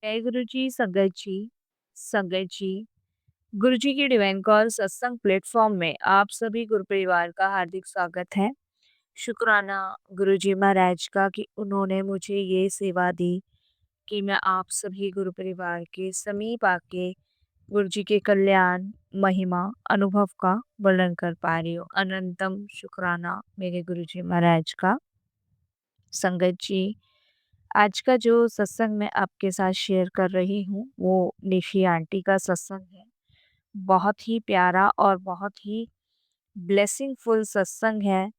जय गुरु जी, संगत जी, गुरु जी की डिवाइन कॉल सत्संग प्लेटफॉर्म में आप सभी गुरु परिवार का हार्दिक स्वागत है। शुक्राना गुरु जी महाराज का कि उन्होंने मुझे ये सेवा दी कि मैं आप सभी गुरु परिवार के समीप आके गुरु जी के कल्याण, महिमा, अनुभव का वर्णन कर पा रही हूँ। अनंतम शुक्राना मेरे गुरु जी महाराज का। संगत जी, आज का जो सत्संग मैं आपके साथ शेयर कर रही हूँ वो निशी आंटी का सत्संग है। बहुत ही प्यारा और बहुत ही ब्लेसिंगफुल सत्संग है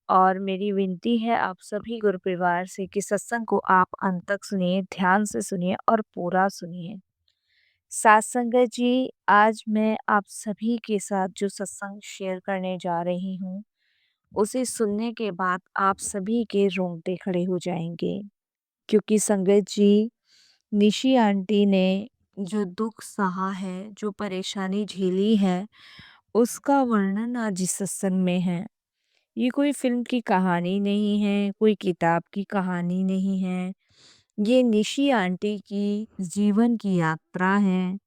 और मेरी विनती है आप सभी गुरु परिवार से कि सत्संग को आप अंत तक सुनिए, ध्यान से सुनिए और पूरा सुनिए। साथ संगत जी, आज मैं आप सभी के साथ जो सत्संग शेयर करने जा रही हूँ उसे सुनने के बाद आप सभी के रोंगटे खड़े हो जाएंगे, क्योंकि संगत जी, निशी आंटी ने जो दुख सहा है, जो परेशानी झेली है, उसका वर्णन आज इस सत्संग में है। ये कोई फ़िल्म की कहानी नहीं है, कोई किताब की कहानी नहीं है। ये निशी आंटी की जीवन की यात्रा है।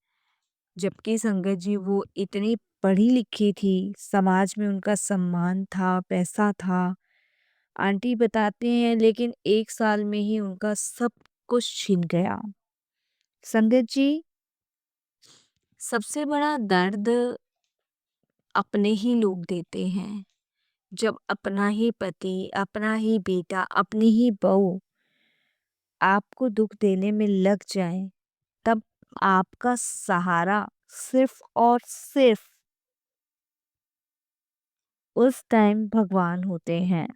जबकि संगत जी वो इतनी पढ़ी-लिखी थी, समाज में उनका सम्मान था, पैसा था। आंटी बताते हैं लेकिन 1 साल में ही उनका सब कुछ छिन गया। संगत जी, सबसे बड़ा दर्द अपने ही लोग देते हैं। जब अपना ही पति, अपना ही बेटा, अपनी ही बहू आपको दुख देने में लग जाए, तब आपका सहारा सिर्फ और सिर्फ उस टाइम भगवान होते हैं।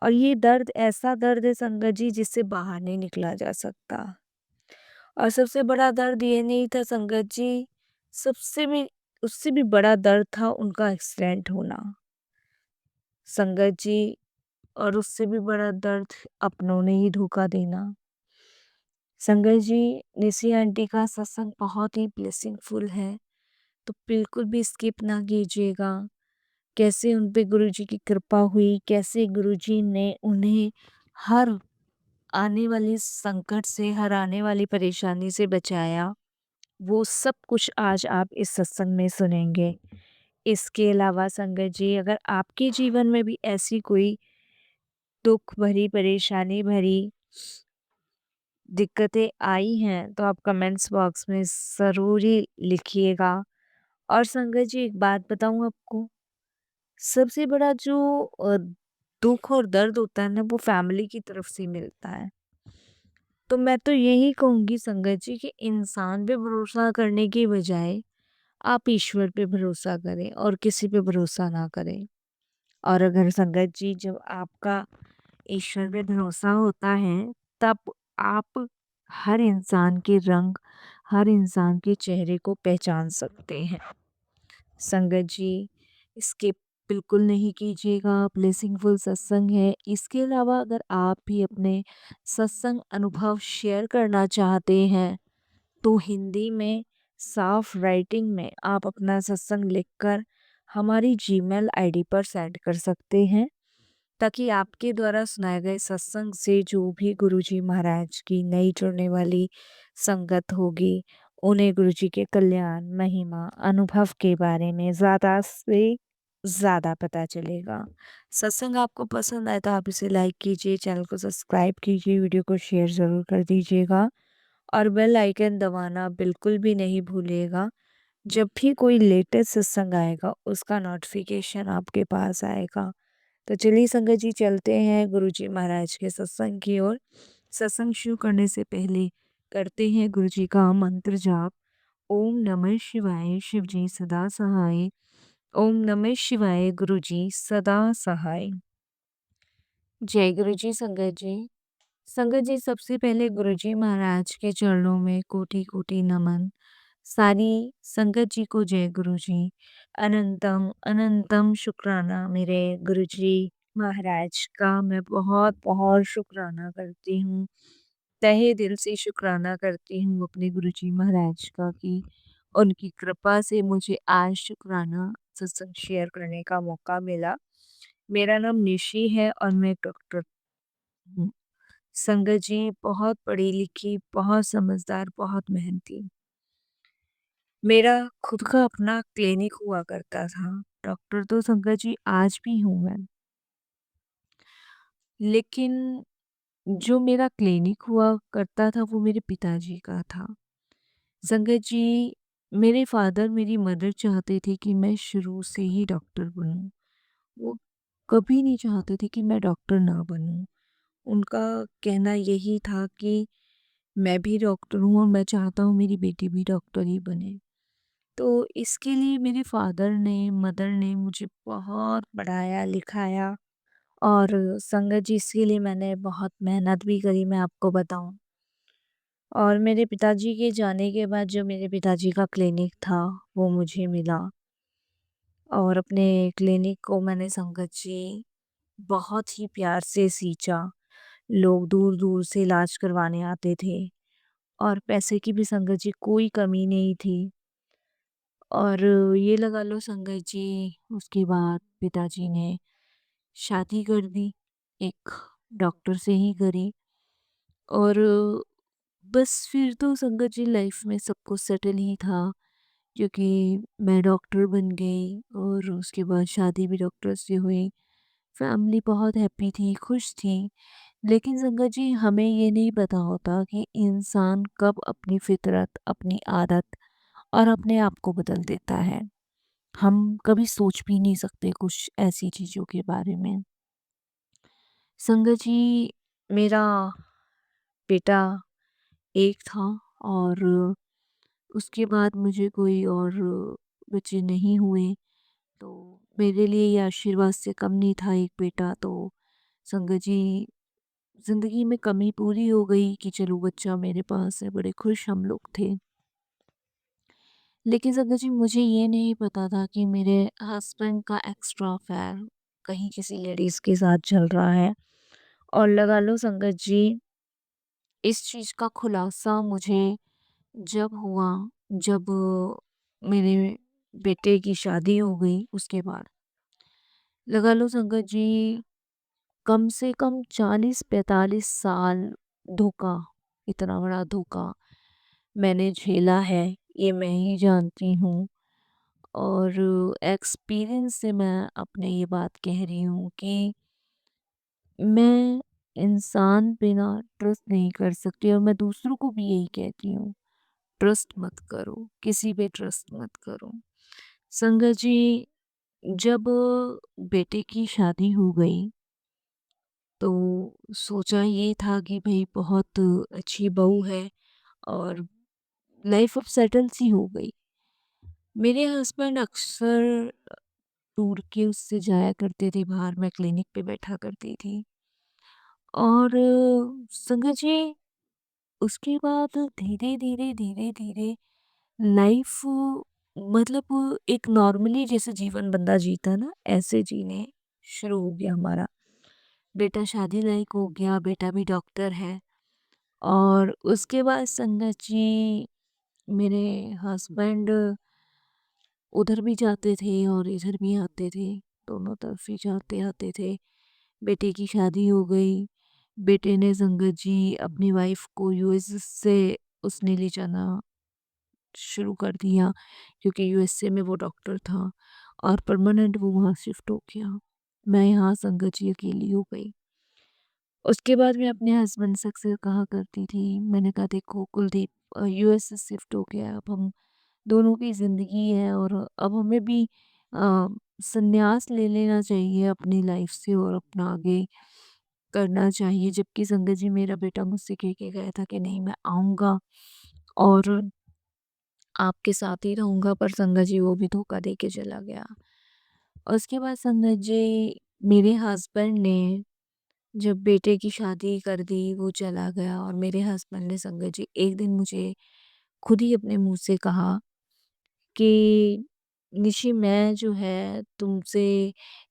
और ये दर्द ऐसा दर्द है संगत जी जिससे बाहर नहीं निकला जा सकता। और सबसे बड़ा दर्द ये नहीं था संगत जी, सबसे भी उससे भी बड़ा दर्द था उनका एक्सीडेंट होना। संगत जी, और उससे भी बड़ा दर्द अपनों ने ही धोखा देना। संगत जी, निशी आंटी का सत्संग बहुत ही ब्लेसिंगफुल है, तो बिल्कुल भी स्किप ना कीजिएगा। कैसे उन पे गुरुजी की कृपा हुई, कैसे गुरुजी ने उन्हें हर आने वाली संकट से, हर आने वाली परेशानी से बचाया, वो सब कुछ आज आप इस सत्संग में सुनेंगे। इसके अलावा संगत जी, अगर आपके जीवन में भी ऐसी कोई दुख भरी, परेशानी भरी दिक्कतें आई हैं, तो आप कमेंट्स बॉक्स में ज़रूर ही लिखिएगा। और संगत जी, एक बात बताऊँ आपको, सबसे बड़ा जो दुख और दर्द होता है ना, वो फैमिली की तरफ से मिलता है। तो मैं तो यही कहूँगी संगत जी कि इंसान पे भरोसा करने की बजाय आप ईश्वर पे भरोसा करें और किसी पे भरोसा ना करें। और अगर संगत जी, जब आपका ईश्वर पे भरोसा होता है, तब आप हर इंसान के रंग, हर इंसान के चेहरे को पहचान सकते हैं। संगत जी, स्किप बिल्कुल नहीं कीजिएगा, ब्लेसिंगफुल सत्संग है। इसके अलावा अगर आप भी अपने सत्संग अनुभव शेयर करना चाहते हैं, तो हिंदी में साफ राइटिंग में आप अपना सत्संग लिखकर हमारी जीमेल आईडी पर सेंड कर सकते हैं, ताकि आपके द्वारा सुनाए गए सत्संग से जो भी गुरुजी महाराज की नई जुड़ने वाली संगत होगी, उन्हें गुरुजी के कल्याण, महिमा, अनुभव के बारे में ज़्यादा से ज़्यादा पता चलेगा। सत्संग आपको पसंद आए तो आप इसे लाइक कीजिए, चैनल को सब्सक्राइब कीजिए, वीडियो को शेयर ज़रूर कर दीजिएगा और बेल आइकन दबाना बिल्कुल भी नहीं भूलिएगा। जब भी कोई लेटेस्ट सत्संग आएगा, उसका नोटिफिकेशन आपके पास आएगा। तो चलिए संगत जी, चलते हैं गुरुजी महाराज के सत्संग की ओर। सत्संग शुरू करने से पहले करते हैं गुरुजी का मंत्र जाप। ओम नमः शिवाय, शिव जी सदा सहाय। ओम नमः शिवाय, गुरुजी सदा सहाय। जय गुरुजी संगत जी। संगत जी, सबसे पहले गुरुजी महाराज के चरणों में कोटि कोटि नमन। सारी संगत जी को जय गुरुजी। अनंतम अनंतम शुक्राना मेरे गुरुजी महाराज का। मैं बहुत बहुत शुक्राना करती हूँ, तहे दिल से शुक्राना करती हूँ अपने गुरुजी महाराज का कि उनकी कृपा से मुझे आज शुक्राना सत्संग शेयर करने का मौका मिला। मेरा नाम निशी है और मैं डॉक्टर हूँ। संगत जी बहुत पढ़ी-लिखी, बहुत समझदार, बहुत मेहनती। मेरा खुद का अपना क्लिनिक हुआ करता था। डॉक्टर तो संगत जी आज भी हूँ मैं। लेकिन जो मेरा क्लिनिक हुआ करता था वो मेरे पिताजी का था। संगत जी, मेरे फ़ादर मेरी मदर चाहते थे कि मैं शुरू से ही डॉक्टर बनूँ। वो कभी नहीं चाहते थे कि मैं डॉक्टर ना बनूँ। उनका कहना यही था कि मैं भी डॉक्टर हूँ और मैं चाहता हूँ मेरी बेटी भी डॉक्टर ही बने। तो इसके लिए मेरे फ़ादर ने, मदर ने मुझे बहुत पढ़ाया-लिखाया और संगत जी इसके लिए मैंने बहुत मेहनत भी करी मैं आपको बताऊँ। और मेरे पिताजी के जाने के बाद जो मेरे पिताजी का क्लिनिक था, वो मुझे मिला और अपने क्लिनिक को मैंने संगत जी बहुत ही प्यार से सींचा। लोग दूर-दूर से इलाज करवाने आते थे और पैसे की भी संगत जी कोई कमी नहीं थी। और ये लगा लो संगत जी उसके बाद पिताजी ने शादी कर दी, एक डॉक्टर से ही करी और बस फिर तो संगत जी लाइफ में सब कुछ सेटल ही था क्योंकि मैं डॉक्टर बन गई और उसके बाद शादी भी डॉक्टर से हुई। फैमिली बहुत हैप्पी थी, खुश थी। लेकिन संगत जी हमें ये नहीं पता होता कि इंसान कब अपनी फितरत, अपनी आदत और अपने आप को बदल देता है। हम कभी सोच भी नहीं सकते कुछ ऐसी चीज़ों के बारे में। संगत जी मेरा बेटा एक था और उसके बाद मुझे कोई और बच्चे नहीं हुए, तो मेरे लिए ये आशीर्वाद से कम नहीं था एक बेटा। तो संगत जी ज़िंदगी में कमी पूरी हो गई कि चलो बच्चा मेरे पास है, बड़े खुश हम लोग थे। लेकिन संगत जी मुझे ये नहीं पता था कि मेरे हस्बैंड का एक्स्ट्रा अफेयर कहीं किसी लेडीज़ के साथ चल रहा है और लगा लो संगत जी इस चीज़ का खुलासा मुझे जब हुआ, जब मेरे बेटे की शादी हो गई उसके बाद। लगा लो संगत जी कम से कम 40-45 साल धोखा, इतना बड़ा धोखा मैंने झेला है, ये मैं ही जानती हूँ। और एक्सपीरियंस से मैं अपने ये बात कह रही हूँ कि मैं इंसान पे ना ट्रस्ट नहीं कर सकती और मैं दूसरों को भी यही कहती हूँ, ट्रस्ट मत करो, किसी पे ट्रस्ट मत करो। संगत जी जब बेटे की शादी हो गई तो सोचा ये था कि भई बहुत अच्छी बहू है और लाइफ अब सेटल सी हो गई। मेरे हस्बैंड अक्सर टूर के उससे जाया करते थे बाहर, मैं क्लिनिक पे बैठा करती थी। और संगत जी उसके बाद धीरे-धीरे, धीरे-धीरे लाइफ मतलब एक नॉर्मली जैसे जीवन बंदा जीता है ना, ऐसे जीने शुरू हो गया हमारा। बेटा शादी लायक हो गया, बेटा भी डॉक्टर है और उसके बाद संगत जी मेरे हस्बैंड उधर भी जाते थे और इधर भी आते थे, दोनों तरफ ही जाते आते थे। बेटे की शादी हो गई, बेटे ने संगत जी अपनी वाइफ को यूएस से उसने ले जाना शुरू कर दिया क्योंकि यूएसए में वो डॉक्टर था और परमानेंट वो वहाँ शिफ्ट हो गया। मैं यहाँ संगत जी अकेली हो गई। उसके बाद मैं अपने हस्बैंड से अक्सर कहा करती थी, मैंने कहा देखो कुलदीप यूएस से शिफ्ट हो गया, अब हम दोनों की ज़िंदगी है और अब हमें भी अ, संन्यास ले लेना चाहिए अपनी लाइफ से और अपना आगे करना चाहिए। जबकि संगत जी मेरा बेटा मुझसे कह के गया था कि नहीं मैं आऊँगा और आपके साथ ही रहूँगा, पर संगत जी वो भी धोखा दे के चला गया। उसके बाद संगत जी मेरे हस्बैंड ने जब बेटे की शादी कर दी, वो चला गया और मेरे हस्बैंड ने संगत जी एक दिन मुझे खुद ही अपने मुँह से कहा कि निशि मैं जो है तुमसे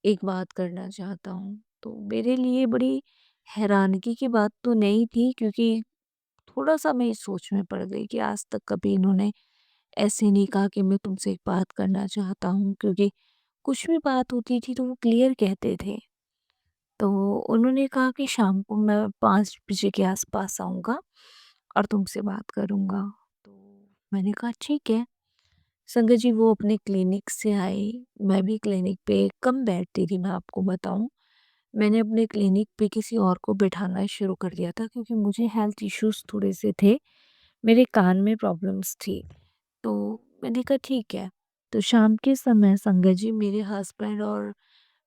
एक बात करना चाहता हूँ। तो मेरे लिए बड़ी हैरानगी की बात तो नहीं थी क्योंकि थोड़ा-सा मैं इस सोच में पड़ गई कि आज तक कभी इन्होंने ऐसे नहीं कहा कि मैं तुमसे एक बात करना चाहता हूँ, क्योंकि कुछ भी बात होती थी तो वो क्लियर कहते थे। तो उन्होंने कहा कि शाम को मैं 5 बजे के आस-पास आऊँगा और तुमसे बात करूँगा। तो मैंने कहा ठीक है। संगत जी वो अपने क्लिनिक से आई, मैं भी क्लिनिक पे कम बैठती थी मैं आपको बताऊँ। मैंने अपने क्लिनिक पे किसी और को बिठाना शुरू कर दिया था क्योंकि मुझे हेल्थ इश्यूज़ थोड़े से थे, मेरे कान में प्रॉब्लम्स थी। तो मैंने कहा ठीक है। तो शाम के समय संगत जी मेरे हस्बैंड और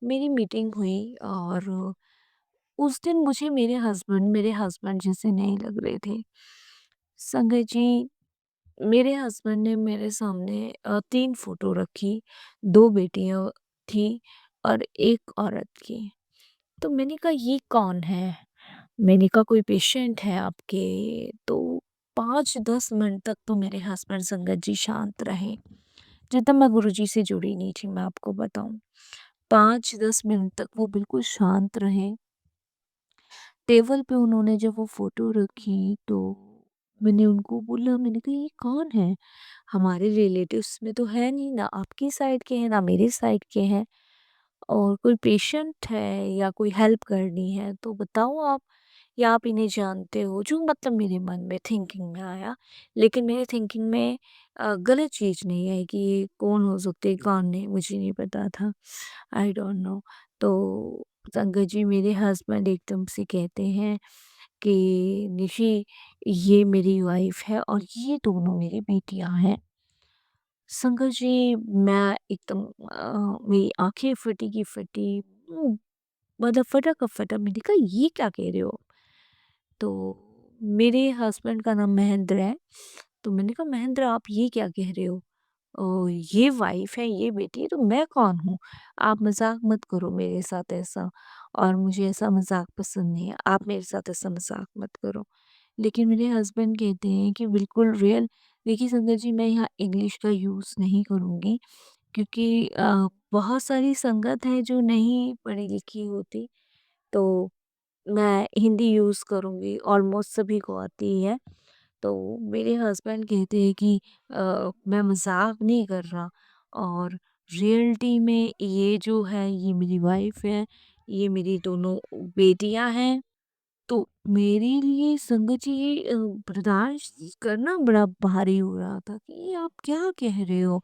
मेरी मीटिंग हुई और उस दिन मुझे मेरे हस्बैंड जैसे नहीं लग रहे थे। संगत जी मेरे हस्बैंड ने मेरे सामने 3 फ़ोटो रखी, 2 बेटियाँ थी और 1 औरत की। तो मैंने कहा ये कौन है? मैंने कहा कोई पेशेंट है आपके? तो 5-10 मिनट तक तो मेरे हस्बैंड संगत जी शांत रहे। जब तक मैं गुरुजी से जुड़ी नहीं थी मैं आपको बताऊँ। 5-10 मिनट तक वो बिल्कुल शांत रहे। टेबल पे उन्होंने जब वो फ़ोटो रखी तो मैंने उनको बोला, मैंने कहा ये कौन है? हमारे रिलेटिव्स में तो है नहीं, ना आपकी साइड के हैं ना मेरी साइड के हैं। और कोई पेशेंट है या कोई हेल्प करनी है तो बताओ आप, या आप इन्हें जानते हो? जो मतलब मेरे मन में थिंकिंग में आया। लेकिन मेरे थिंकिंग में गलत चीज़ नहीं आई कि ये कौन हो सकते हैं कौन नहीं, मुझे नहीं पता था। I don't know. तो संगत जी मेरे हस्बैंड एकदम से कहते हैं कि निशी ये मेरी वाइफ़ है और ये दोनों मेरी बेटियाँ हैं। संगत जी मैं एकदम मेरी आँखें फटी की फटी, मतलब फटा का फटा। मैंने कहा ये क्या कह रहे हो? तो मेरे हस्बैंड का नाम महेंद्र है। तो मैंने कहा महेंद्र आप ये क्या कह रहे हो? ये वाइफ़ है, ये बेटी है तो मैं कौन हूँ? आप मज़ाक मत करो मेरे साथ ऐसा, और मुझे ऐसा मज़ाक पसंद नहीं है। आप मेरे साथ ऐसा मज़ाक मत करो। लेकिन मेरे हस्बैंड कहते हैं कि बिल्कुल रियल। देखिए संगत जी मैं यहाँ इंग्लिश का यूज़ नहीं करूँगी क्योंकि बहुत सारी संगत है जो नहीं पढ़ी लिखी होती, तो मैं हिंदी यूज़ करूँगी, ऑलमोस्ट सभी को आती है। तो मेरे हस्बैंड कहते हैं कि मैं मज़ाक नहीं कर रहा, और रियलिटी में ये जो है ये मेरी वाइफ़ है, ये मेरी दोनों बेटियाँ हैं। तो मेरे लिए संगत जी ये बर्दाश्त करना बड़ा भारी हो रहा था कि ये आप क्या कह रहे हो?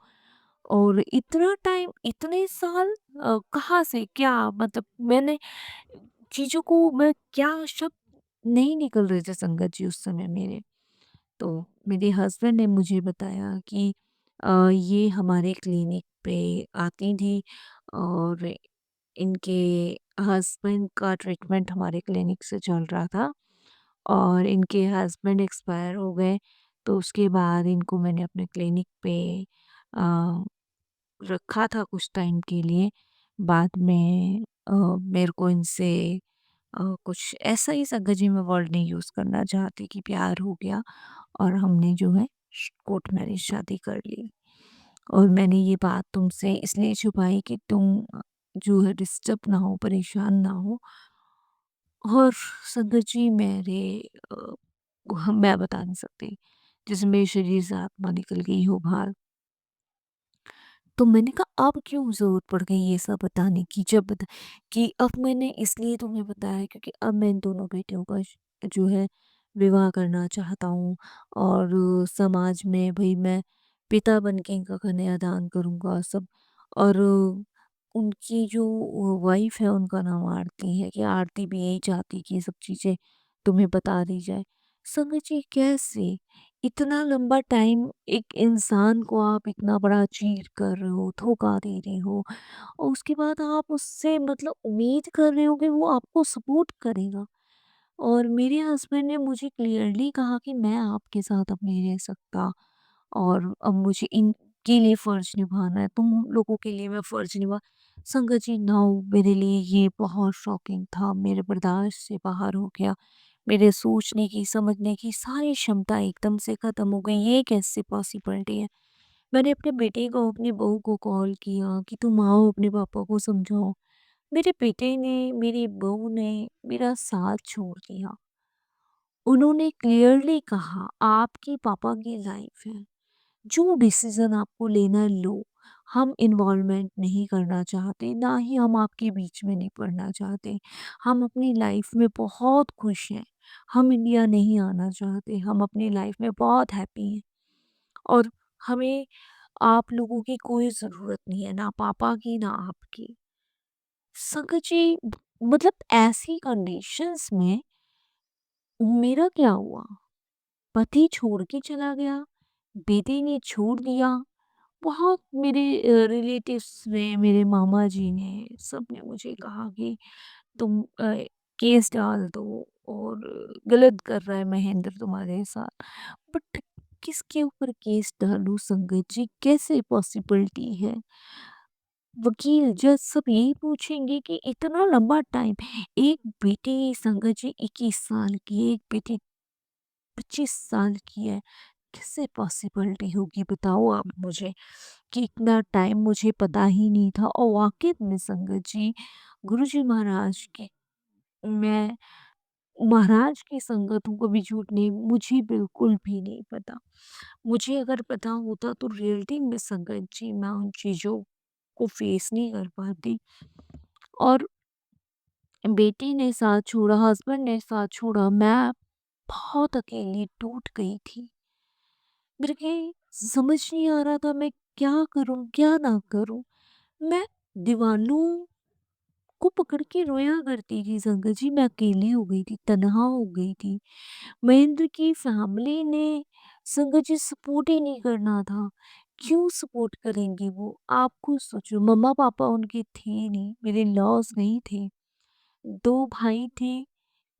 और इतना टाइम, इतने साल, कहाँ से क्या मतलब मैंने चीज़ों को मैं क्या शब्द नहीं निकल रहे थे संगत जी उस समय मेरे। तो मेरे हस्बैंड ने मुझे बताया कि ये हमारे क्लिनिक पे आती थी और इनके हस्बैंड का ट्रीटमेंट हमारे क्लिनिक से चल रहा था और इनके हस्बैंड एक्सपायर हो गए। तो उसके बाद इनको मैंने अपने क्लिनिक पे अ, रखा था कुछ टाइम के लिए। बाद में मेरे को इनसे कुछ ऐसा ही संगत जी मैं वर्ड नहीं यूज़ करना चाहती कि प्यार हो गया और हमने जो है कोर्ट मैरिज शादी कर ली। और मैंने ये बात तुमसे इसलिए छुपाई कि तुम जो है डिस्टर्ब ना हो, परेशान ना हो। और संगत जी मेरे मैं बता नहीं सकती, जैसे मेरे शरीर से आत्मा निकल गई हो बाहर। तो मैंने कहा अब क्यों ज़रूरत पड़ गई ये सब बताने की, जब बता कि अब मैंने इसलिए तुम्हें बताया क्योंकि अब मैं इन दोनों बेटियों का जो है विवाह करना चाहता हूँ, और समाज में भई मैं पिता बन के इनका कन्यादान करूँगा सब। और उनकी जो वाइफ़ है उनका नाम आरती है, कि आरती भी यही चाहती कि ये सब चीज़ें तुम्हें बता दी जाए। संगत जी कैसे? इतना लंबा टाइम एक इंसान को आप इतना बड़ा चीट कर रहे हो, धोखा दे रहे हो, और उसके बाद आप उससे मतलब उम्मीद कर रहे हो कि वो आपको सपोर्ट करेगा। और मेरे हस्बैंड ने मुझे क्लियरली कहा कि मैं आपके साथ अब नहीं रह सकता, और अब मुझे इनके लिए फ़र्ज़ निभाना है, तुम लोगों के लिए मैं फ़र्ज़ संगत जी नाउ मेरे लिए ये बहुत शॉकिंग था, मेरे बर्दाश्त से बाहर हो गया। मेरे सोचने की, समझने की सारी क्षमता एकदम से ख़त्म हो गई, ये कैसे पॉसिबिलिटी है? मैंने अपने बेटे को, अपनी बहू को कॉल किया कि तुम आओ अपने पापा को समझाओ। मेरे बेटे ने, मेरी बहू ने मेरा साथ छोड़ दिया। उन्होंने क्लियरली कहा आपकी पापा की लाइफ़ है, जो डिसीज़न आपको लेना है लो, हम इन्वॉल्वमेंट नहीं करना चाहते, ना ही हम आपके बीच में नहीं पड़ना चाहते। हम अपनी लाइफ में बहुत खुश हैं। हम इंडिया नहीं आना चाहते, हम अपनी लाइफ में बहुत हैप्पी हैं और हमें आप लोगों की कोई ज़रूरत नहीं है, ना पापा की, ना आपकी। संगत जी, मतलब ऐसी कंडीशंस में मेरा क्या हुआ? पति छोड़ के चला गया, बेटे ने छोड़ दिया। बहुत मेरे रिलेटिव्स ने, मेरे मामा जी ने, सबने मुझे कहा कि तुम केस डाल दो और गलत कर रहा है महेंद्र तुम्हारे साथ। बट किसके ऊपर केस डालूँ संगत जी? कैसे पॉसिबिलिटी है? वकील, जज सब यही पूछेंगे कि इतना लंबा टाइम, एक बेटी संगत जी 21 साल की, एक बेटी 25 साल की है। कैसे पॉसिबिलिटी होगी बताओ आप मुझे कि इतना टाइम मुझे पता ही नहीं था। और वाकई में संगत जी, गुरुजी महाराज के, मैं महाराज की संगतों को भी झूठ नहीं, मुझे बिल्कुल भी नहीं पता। मुझे अगर पता होता तो रियलिटी में संगत जी मैं उन चीज़ों को फेस नहीं कर पाती। और बेटी ने साथ छोड़ा, हस्बैंड ने साथ छोड़ा, मैं बहुत अकेली टूट गई थी। मेरे के समझ नहीं आ रहा था मैं क्या करूं क्या ना करूं। मैं दीवानों को पकड़ के रोया करती थी संगत जी। मैं अकेली हो गई थी, तन्हा हो गई थी। महेंद्र की फैमिली ने संगत जी सपोर्ट ही नहीं करना था। क्यों सपोर्ट करेंगे वो? आप खुद सोचो, मम्मा पापा उनके थे नहीं, मेरे लॉस नहीं थे। दो भाई थे,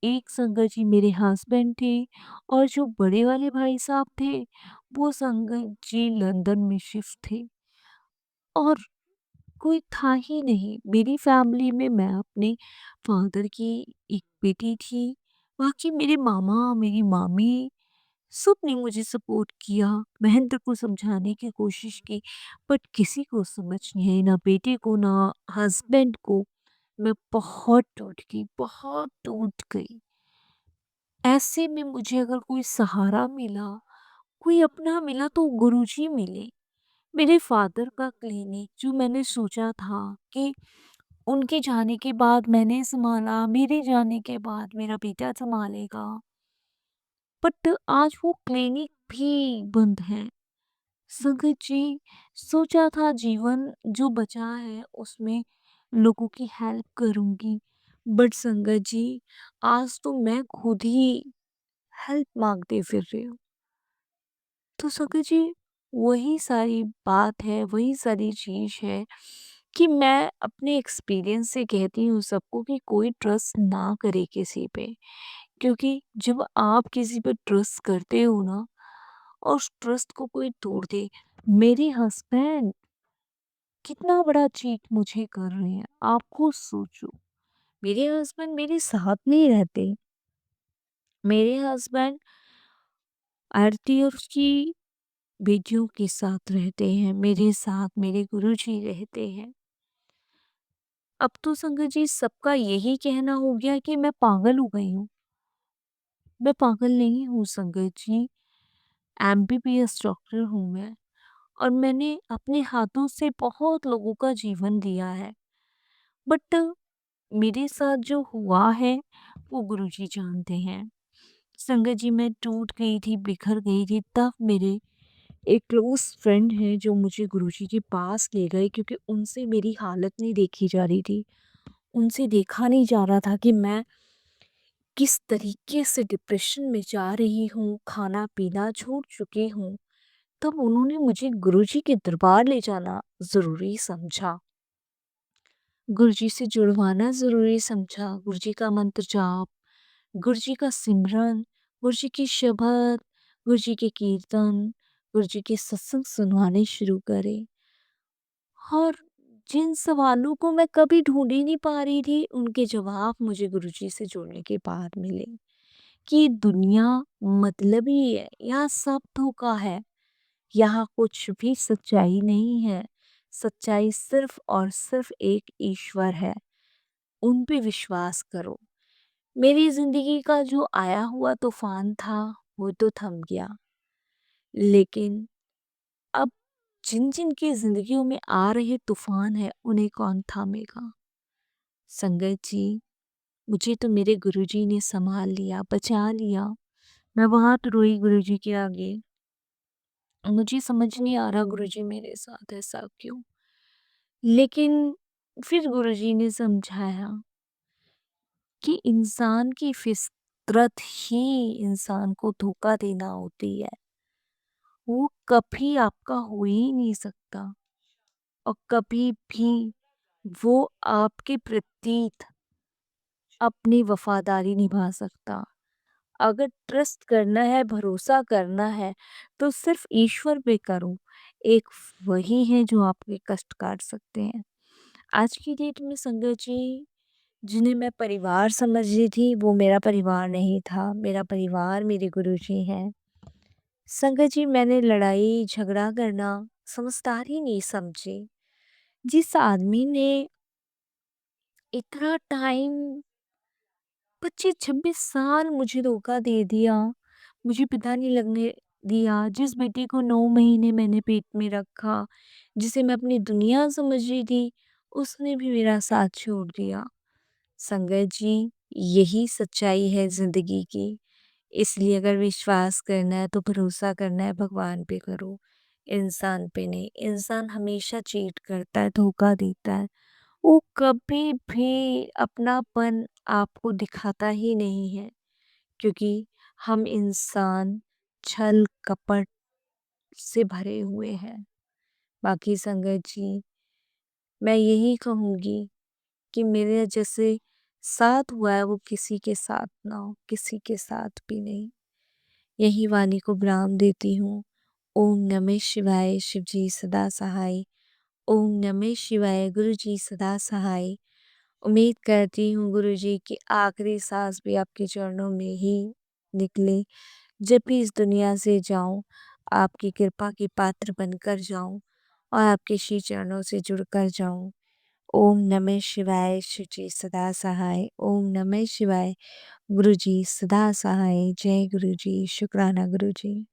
एक संगत जी मेरे हस्बैंड थे और जो बड़े वाले भाई साहब थे वो संगत जी लंदन में शिफ्ट थे। और कोई था ही नहीं मेरी फैमिली में। मैं अपने फादर की एक बेटी थी। बाकी मेरे मामा, मेरी मामी, सबने मुझे सपोर्ट किया, महेंद्र को समझाने की कोशिश की, बट किसी को समझ नहीं आई, ना बेटे को ना हस्बैंड को। मैं बहुत टूट गई, बहुत टूट गई। ऐसे में मुझे अगर कोई सहारा मिला, कोई अपना मिला तो गुरुजी मिले। मेरे फादर का क्लिनिक जो मैंने सोचा था कि उनके जाने के बाद मैंने सँभाला, मेरे जाने के बाद मेरा बेटा सँभालेगा, बट आज वो क्लिनिक भी बंद है। संगत जी, सोचा था जीवन जो बचा है उसमें लोगों की हेल्प करूँगी, बट संगत जी, आज तो मैं खुद ही हेल्प माँगते फिर रही हूँ। तो संगत जी, वही सारी बात है, वही सारी चीज़ है कि मैं अपने एक्सपीरियंस से कहती हूँ सबको कि कोई ट्रस्ट ना करे किसी पे। क्योंकि जब आप किसी पे ट्रस्ट करते हो ना और उस ट्रस्ट को कोई तोड़ दे, मेरे हस्बैंड कितना बड़ा चीट मुझे कर रहे हैं, आप खुद सोचो। मेरे हस्बैंड मेरे साथ नहीं रहते। मेरे हस्बैंड आरती और उसकी बेटियों के साथ रहते हैं, मेरे साथ मेरे गुरुजी रहते हैं। अब तो संगत जी, सबका यही कहना हो गया कि मैं पागल हो गई हूँ। मैं पागल नहीं हूँ संगत जी, एमबीबीएस डॉक्टर हूँ मैं और मैंने अपने हाथों से बहुत लोगों का जीवन दिया है। बट मेरे साथ जो हुआ है वो गुरुजी जानते हैं। संगत जी, मैं टूट गई थी, बिखर गई थी, तब मेरे एक क्लोज़ फ्रेंड है जो मुझे गुरुजी के पास ले गए, क्योंकि उनसे मेरी हालत नहीं देखी जा रही थी। उनसे देखा नहीं जा रहा था कि मैं किस तरीके से डिप्रेशन में जा रही हूँ, खाना-पीना छोड़ चुकी हूँ। तब उन्होंने मुझे गुरुजी के दरबार ले जाना ज़रूरी समझा। गुरुजी से जुड़वाना ज़रूरी समझा। गुरुजी का मंत्र जाप, गुरुजी का सिमरन, गुरुजी की शबद, गुरुजी के कीर्तन, गुरुजी के सत्संग सुनवाने शुरू करे। और जिन सवालों को मैं कभी ढूँढ ही नहीं पा रही थी, उनके जवाब मुझे गुरुजी से जुड़ने के बाद मिले कि दुनिया मतलबी है, यहाँ सब धोखा है, यहाँ कुछ भी सच्चाई नहीं है। सच्चाई सिर्फ़ और सिर्फ़ एक ईश्वर है, उन पे विश्वास करो। मेरी ज़िंदगी का जो आया हुआ तूफ़ान था, वो तो थम गया, लेकिन अब जिन जिन की जिंदगियों में आ रहे तूफान है उन्हें कौन थामेगा। संगत जी, मुझे तो मेरे गुरुजी ने संभाल लिया, बचा लिया। मैं बहुत रोई गुरुजी के आगे। मुझे समझ नहीं आ रहा गुरुजी मेरे साथ ऐसा क्यों। लेकिन फिर गुरुजी ने समझाया कि इंसान की फितरत ही इंसान को धोखा देना होती है। वो कभी आपका हो ही नहीं सकता और कभी भी वो आपके प्रति अपनी वफादारी निभा सकता। अगर ट्रस्ट करना है, भरोसा करना है, तो सिर्फ ईश्वर पे करो। एक वही है जो आपके कष्ट काट सकते हैं। आज की डेट में संगत जी, जिन्हें मैं परिवार समझ रही थी, वो मेरा परिवार नहीं था। मेरा परिवार मेरे गुरुजी हैं। संगत जी, मैंने लड़ाई झगड़ा करना समझदार ही नहीं समझी। जिस आदमी ने इतना टाइम 25-26 साल मुझे धोखा दे दिया, मुझे पता नहीं लगने दिया, जिस बेटे को 9 महीने मैंने पेट में रखा, जिसे मैं अपनी दुनिया समझ रही थी, उसने भी मेरा साथ छोड़ दिया। संगत जी, यही सच्चाई है ज़िंदगी की। इसलिए अगर विश्वास करना है तो भरोसा करना है भगवान पे करो, इंसान पे नहीं। इंसान हमेशा चीट करता है, धोखा देता है। वो कभी भी अपनापन आपको दिखाता ही नहीं है, क्योंकि हम इंसान छल कपट से भरे हुए हैं। बाकी संगत जी, मैं यही कहूँगी कि मेरे जैसे साथ हुआ है वो किसी के साथ ना हो, किसी के साथ भी नहीं। यही वाणी को विराम देती हूँ। ओम नमः शिवाय, शिव जी सदा सहाय। ओम नमः शिवाय, गुरु जी सदा सहाय। उम्मीद करती हूँ गुरुजी की आखिरी सांस भी आपके चरणों में ही निकले। जब भी इस दुनिया से जाऊं, आपकी कृपा की पात्र बनकर जाऊं और आपके श्री चरणों से जुड़कर जाऊं। ओम नमः शिवाय, शिव जी सदा सहाय। ओम नमः शिवाय, गुरु जी सदा सहाय। जय गुरु जी, शुक्राना गुरु जी।